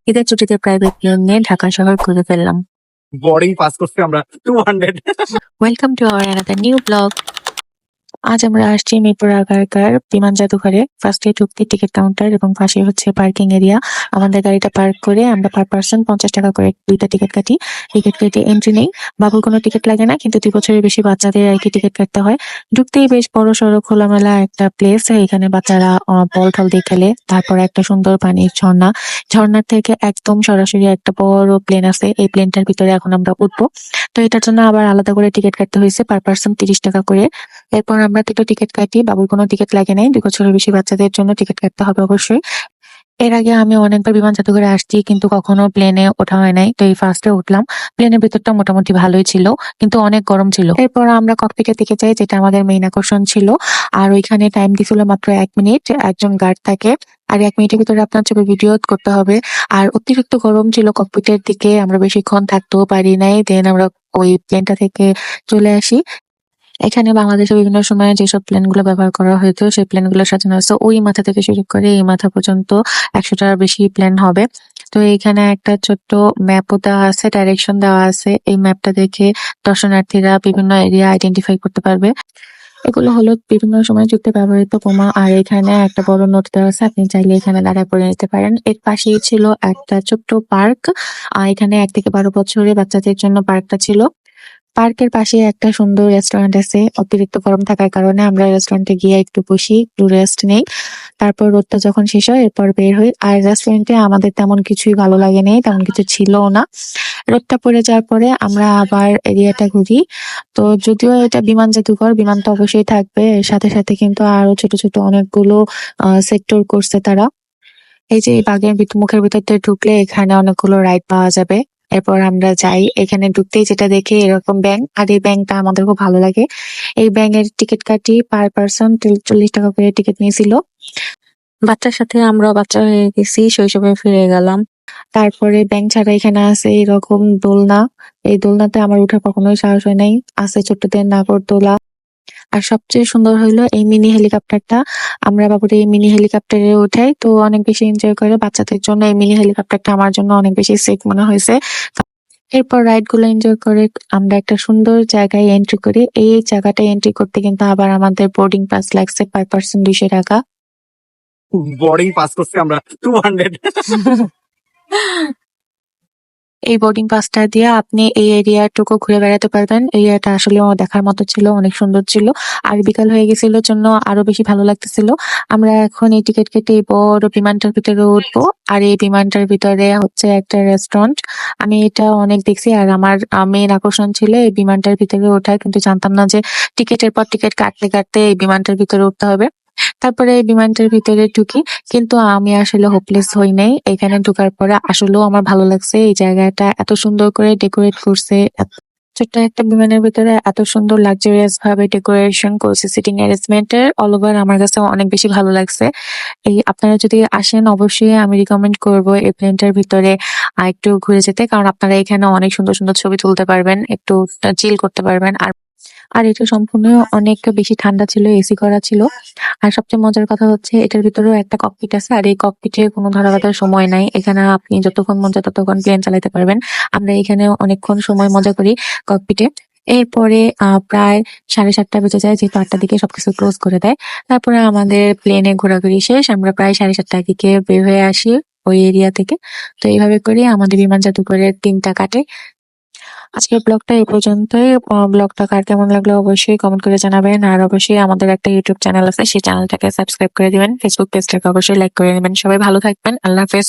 ঈদের ছুটিতে private plane নিয়ে ঢাকা শহর ঘুরে ফেললাম। বোর্ডিং পাস করছি আমরা 200। Welcome to our another new blog. আজ আমরা আসছি মিরপুর আগারগাঁর বিমান জাদুঘরে। ফার্স্টে ঢুকতে টিকিট কাউন্টার এবং পাশে হচ্ছে পার্কিং এরিয়া। আমাদের গাড়িটা পার্ক করে আমরা পার পার্সন 50 টাকা করে দুইটা টিকিট কাটি। টিকিট কেটে এন্ট্রি নেই। বাবুর কোনো টিকিট লাগে না, কিন্তু 2 বছরের বেশি বাচ্চাদের আর কি টিকিট কাটতে হয়। ঢুকতেই বেশ বড় সড়ো খোলামেলা একটা প্লেস। এখানে বাচ্চারা বল টল দিয়ে খেলে। তারপর একটা সুন্দর পানির ঝর্ণা। ঝর্ণার থেকে একদম সরাসরি একটা বড় প্লেন আছে। এই প্লেনটার ভিতরে এখন আমরা উঠবো। তো এটার জন্য আবার আলাদা করে টিকিট কাটতে হয়েছে, পার পার্সন 30 টাকা করে। এরপর আমরা দুটো টিকিট কাটি। বাবুর কোনো টিকিট লাগে নাই। 2 বছরের বেশি বাচ্চাদের জন্য টিকিট কাটতে হবে অবশ্যই। এর আগে আমি অনেকবার বিমান জাদুঘরে আসছি, কিন্তু কখনো প্লেনে ওঠা হয় নাই। তো এই ফার্স্টে উঠলাম। প্লেনের ভিতরটা মোটামুটি ভালোই ছিল, কিন্তু অনেক গরম ছিল। এরপর আমরা ককপিটের দিকে যাই, যেটা আমাদের মেইন আকর্ষণ ছিল। আর ওইখানে টাইম দিছিল মাত্র 1 মিনিট। একজন গার্ড থাকে, আর 1 মিনিটের ভিতরে আপনার ছবি ভিডিও করতে হবে। আর অতিরিক্ত গরম ছিল ককপিটের দিকে, আমরা বেশিক্ষণ থাকতেও পারি নাই। দেন আমরা ওই প্লেনটা থেকে চলে আসি। এখানে বাংলাদেশে বিভিন্ন সময়ে যেসব প্লেনগুলো ব্যবহার করা হয়েছে, সেই প্লেনগুলো সাজানো আছে ওই মাথা থেকে শুরু করে এই মাথা পর্যন্ত 100টার বেশি প্লেন হবে। তো এইখানে একটা ছোট্ট ম্যাপও দেওয়া আছে, ডাইরেকশন দেওয়া আছে। এই ম্যাপটা দেখে দর্শনার্থীরা বিভিন্ন এরিয়া আইডেন্টিফাই করতে পারবে। এগুলো হলো বিভিন্ন সময় যুদ্ধে ব্যবহৃত বোমা। আর এখানে একটা বড় নোট দেওয়া আছে, আপনি চাইলে এখানে দাঁড়ায় পড়ে নিতে পারেন। এর পাশেই ছিল একটা ছোট্ট পার্ক। এখানে 1 থেকে 12 বছরের বাচ্চাদের জন্য পার্কটা ছিল। পার্কের পাশে একটা সুন্দর রেস্টুরেন্ট আছে। অতিরিক্ত গরম থাকার কারণে আমরা রেস্টুরেন্টে গিয়ে একটু বসি, একটু রেস্ট নেই। তারপর রোদটা যখন শেষ হয় এরপর বের হই। আর রেস্টুরেন্টে আমাদের তেমন কিছুই ভালো লাগে নাই, তেমন কিছু ছিলও না। রোদটা পড়ে যাওয়ার পরে আমরা আবার এরিয়াটা ঘুরি। তো যদিও এটা বিমান জাদুঘর, বিমান তো অবশ্যই থাকবে, এর সাথে সাথে কিন্তু আরো ছোট ছোট অনেকগুলো সেক্টর করছে তারা। এই যে এই বাগের মুখের ভিতর দিয়ে ঢুকলে এখানে অনেকগুলো রাইড পাওয়া যাবে। এরপর আমরা যাই, এখানে ঢুকতেই যেটা দেখি এরকম ব্যাঙ, আর এই ব্যাঙটা আমাদের খুব ভালো লাগে। এই ব্যাঙের টিকিট কাটি, পার পার্সন 40 টাকা করে টিকিট নিয়েছিল। বাচ্চার সাথে আমরা বাচ্চা হয়ে গেছি, শৈশবে ফিরে গেলাম। তারপরে ব্যাঙ ছাড়া এখানে আছে এরকম দোলনা। এই দোলনাতে আমার উঠার কখনোই সাহস হয় নাই। আছে ছোট্টদের নাগরদোলা। আর সবচেয়ে সুন্দর হইলো এই মিনি হেলিকপ্টারটা। আমরা বাবুরে এই মিনি হেলিকপ্টারে উঠাই, তো অনেক বেশি এনজয় করে। বাচ্চাদের জন্য এই মিনি হেলিকপ্টারটা আমার জন্য অনেক বেশি সেফ মনে হয়েছে। এরপর রাইড গুলো এনজয় করে আমরা একটা সুন্দর জায়গায় এন্ট্রি করি। এই জায়গাটায় এন্ট্রি করতে কিন্তু আবার আমাদের বোর্ডিং পাস লাগছে, পার পার্সন 200 টাকা। বোর্ডিং পাস করছি আমরা 200। এই বোর্ডিং পাসটা দিয়ে আপনি এই এরিয়াটুকু ঘুরে বেড়াতে পারবেন। এরিয়াটা আসলেও দেখার মতো ছিল, অনেক সুন্দর ছিল। আর বিকাল হয়ে গেছিল জন্য আরো বেশি ভালো লাগতেছিল। আমরা এখন এই টিকিট কেটে এই বড় বিমানটার ভিতরে উঠবো। আর এই বিমানটার ভিতরে হচ্ছে একটা রেস্টুরেন্ট। আমি এটা অনেক দেখছি, আর আমার মেইন আকর্ষণ ছিল এই বিমানটার ভিতরে ওঠা, কিন্তু জানতাম না যে টিকিটের পর টিকিট কাটতে কাটতে এই বিমানটার ভিতরে উঠতে হবে। তারপরে এই বিমানটার ভিতরে ঢুকি, কিন্তু আমি আসলে হোপলেস হই নাই। এখানে ঢোকার পরে আসলেও আমার ভালো লাগছে। এই জায়গাটা এত সুন্দর করে ডেকোরেট করছে। ছোট্ট একটা বিমানের ভিতরে এত সুন্দর লাক্সারিয়াস ভাবে ডেকোরেশন করছে, সিটিং অ্যারেঞ্জমেন্টের অল ওভার আমার কাছে অনেক বেশি ভালো লাগছে। এই আপনারা যদি আসেন অবশ্যই আমি রিকমেন্ড করবো এই প্লেনটার ভিতরে একটু ঘুরে যেতে, কারণ আপনারা এখানে অনেক সুন্দর সুন্দর ছবি তুলতে পারবেন, একটু চিল করতে পারবেন। আর আর এটা সম্পূর্ণ অনেক বেশি ঠান্ডা ছিল, এসি করা ছিল। আর সবচেয়ে মজার কথা হচ্ছে এটার ভিতরেও একটা ককপিট আছে, আর এই ককপিটে কোনো ধরা বাঁধার সময় নাই। এখানে আপনি যতক্ষণ মন চায় ততক্ষণ প্লেন চালাতে পারবেন। আমরা এখানে অনেকক্ষণ সময় মজা করি ককপিটে। এরপরে প্রায় 7:30 বেজে যায়, যেহেতু 8টার দিকে সবকিছু ক্লোজ করে দেয়। তারপরে আমাদের প্লেনে ঘোরাঘুরি শেষ, আমরা প্রায় 7:30টার দিকে বের হয়ে আসি ওই এরিয়া থেকে। তো এইভাবে করে আমাদের বিমান জাদুঘরের দিনটা কাটে। আজকের ব্লগটা এই পর্যন্তই। ব্লগটা কার কেমন লাগলো অবশ্যই কমেন্ট করে জানাবেন। আর অবশ্যই আমাদের একটা ইউটিউব চ্যানেল আছে, সেই চ্যানেলটাকে সাবস্ক্রাইব করে দিবেন। ফেসবুক পেজটাকে অবশ্যই লাইক করে নেবেন। সবাই ভালো থাকবেন। আল্লাহ হাফেজ।